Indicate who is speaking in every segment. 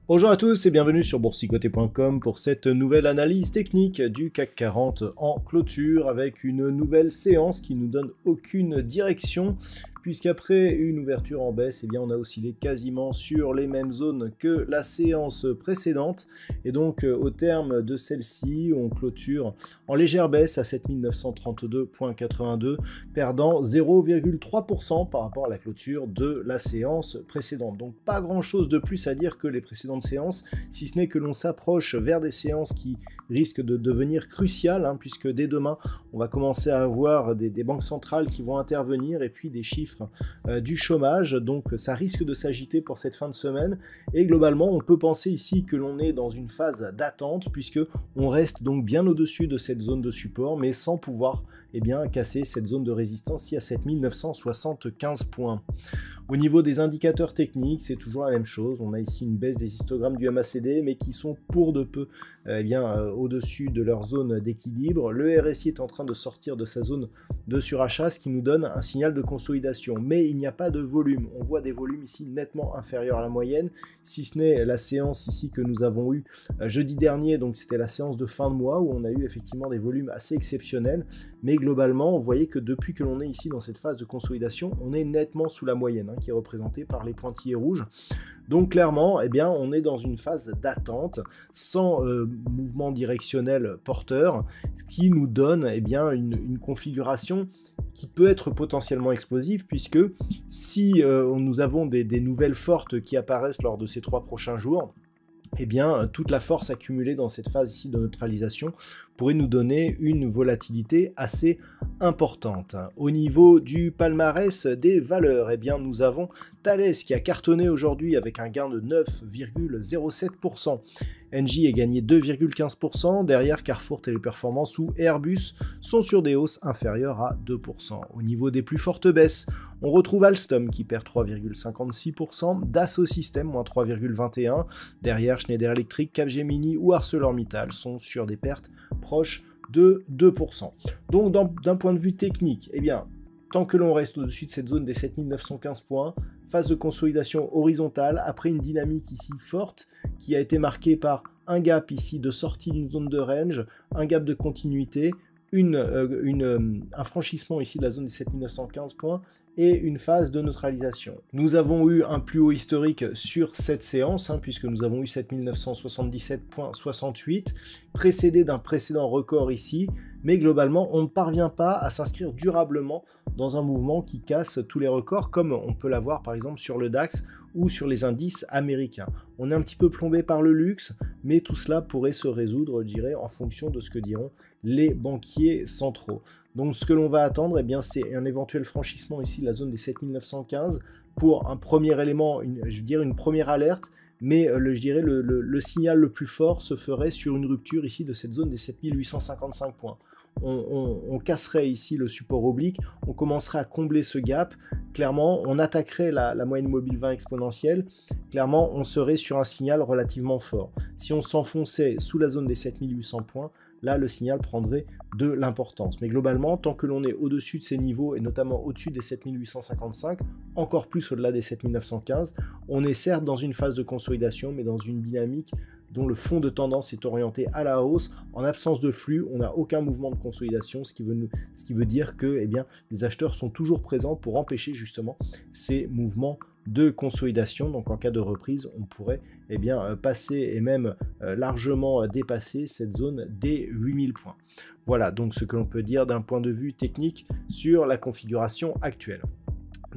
Speaker 1: Bonjour à tous et bienvenue sur boursicoté.com pour cette nouvelle analyse technique du CAC 40 en clôture avec une nouvelle séance qui nous donne aucune direction puisqu'après une ouverture en baisse, eh bien, on a oscillé quasiment sur les mêmes zones que la séance précédente et donc au terme de celle-ci, on clôture en légère baisse à 7932,82 perdant 0,3% par rapport à la clôture de la séance précédente. Donc pas grand chose de plus à dire que les précédentes séances, si ce n'est que l'on s'approche vers des séances qui risquent de devenir cruciales, puisque dès demain, on va commencer à avoir des banques centrales qui vont intervenir et puis des chiffres du chômage, donc ça risque de s'agiter pour cette fin de semaine et globalement on peut penser ici que l'on est dans une phase d'attente puisque on reste donc bien au-dessus de cette zone de support mais sans pouvoir casser cette zone de résistance ici à 7975 points. Au niveau des indicateurs techniques, c'est toujours la même chose. On a ici une baisse des histogrammes du MACD, mais qui sont pour de peu au-dessus de leur zone d'équilibre. Le RSI est en train de sortir de sa zone de surachat, ce qui nous donne un signal de consolidation. Mais il n'y a pas de volume. On voit des volumes ici nettement inférieurs à la moyenne, si ce n'est la séance ici que nous avons eue jeudi dernier. Donc c'était la séance de fin de mois où on a eu effectivement des volumes assez exceptionnels. Mais globalement, vous voyez que depuis que l'on est ici dans cette phase de consolidation, on est nettement sous la moyenne, qui est représentée par les pointillés rouges. Donc clairement, on est dans une phase d'attente, sans mouvement directionnel porteur, ce qui nous donne une configuration qui peut être potentiellement explosive, puisque si nous avons des nouvelles fortes qui apparaissent lors de ces 3 prochains jours, toute la force accumulée dans cette phase ici de neutralisation pourrait nous donner une volatilité assez importante. Au niveau du palmarès des valeurs, nous avons Thales qui a cartonné aujourd'hui avec un gain de 9,07%. Engie est gagné 2,15%, derrière Carrefour Téléperformance ou Airbus sont sur des hausses inférieures à 2%. Au niveau des plus fortes baisses, on retrouve Alstom qui perd 3,56%, Dassault Systèmes moins 3,21%, derrière Schneider Electric, Capgemini ou ArcelorMittal sont sur des pertes proches de 2%. Donc d'un point de vue technique, tant que l'on reste au-dessus de cette zone des 7915 points, phase de consolidation horizontale, après une dynamique ici forte, qui a été marquée par un gap ici de sortie d'une zone de range, un gap de continuité, un franchissement ici de la zone des 7915 points et une phase de neutralisation. Nous avons eu un plus haut historique sur cette séance, puisque nous avons eu 7977,68, précédé d'un précédent record ici, mais globalement, on ne parvient pas à s'inscrire durablement dans un mouvement qui casse tous les records, comme on peut l'avoir par exemple sur le DAX ou sur les indices américains. On est un petit peu plombé par le luxe, mais tout cela pourrait se résoudre, je dirais, en fonction de ce que diront les banquiers centraux. Donc ce que l'on va attendre, c'est un éventuel franchissement ici de la zone des 7915 pour un premier élément, une première alerte, mais le signal le plus fort se ferait sur une rupture ici de cette zone des 7855 points. On casserait ici le support oblique, on commencerait à combler ce gap, clairement on attaquerait la moyenne mobile 20 exponentielle, clairement on serait sur un signal relativement fort. Si on s'enfonçait sous la zone des 7800 points, là le signal prendrait de l'importance. Mais globalement, tant que l'on est au-dessus de ces niveaux, et notamment au-dessus des 7855, encore plus au-delà des 7915, on est certes dans une phase de consolidation, mais dans une dynamique dont le fond de tendance est orienté à la hausse. En absence de flux, on n'a aucun mouvement de consolidation, ce qui veut dire que les acheteurs sont toujours présents pour empêcher justement ces mouvements de consolidation. Donc en cas de reprise, on pourrait passer et même largement dépasser cette zone des 8000 points. Voilà donc ce que l'on peut dire d'un point de vue technique sur la configuration actuelle.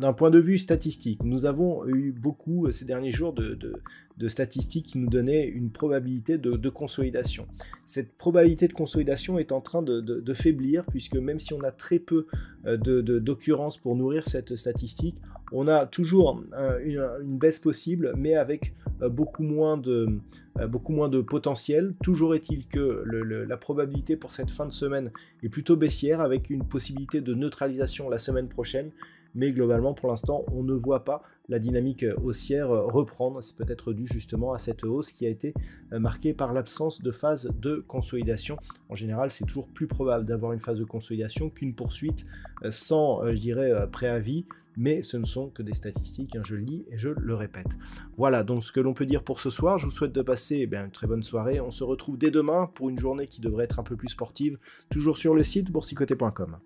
Speaker 1: D'un point de vue statistique, nous avons eu beaucoup ces derniers jours de statistiques qui nous donnaient une probabilité de consolidation. Cette probabilité de consolidation est en train de faiblir, puisque même si on a très peu d'occurrences pour nourrir cette statistique, on a toujours une baisse possible, mais avec beaucoup moins de potentiel. Toujours est-il que la probabilité pour cette fin de semaine est plutôt baissière, avec une possibilité de neutralisation la semaine prochaine. Mais globalement, pour l'instant, on ne voit pas la dynamique haussière reprendre. C'est peut-être dû justement à cette hausse qui a été marquée par l'absence de phase de consolidation. En général, c'est toujours plus probable d'avoir une phase de consolidation qu'une poursuite sans, je dirais, préavis. Mais ce ne sont que des statistiques, je le dis et je le répète. Voilà donc ce que l'on peut dire pour ce soir. Je vous souhaite de passer une très bonne soirée. On se retrouve dès demain pour une journée qui devrait être un peu plus sportive, toujours sur le site boursicoté.com.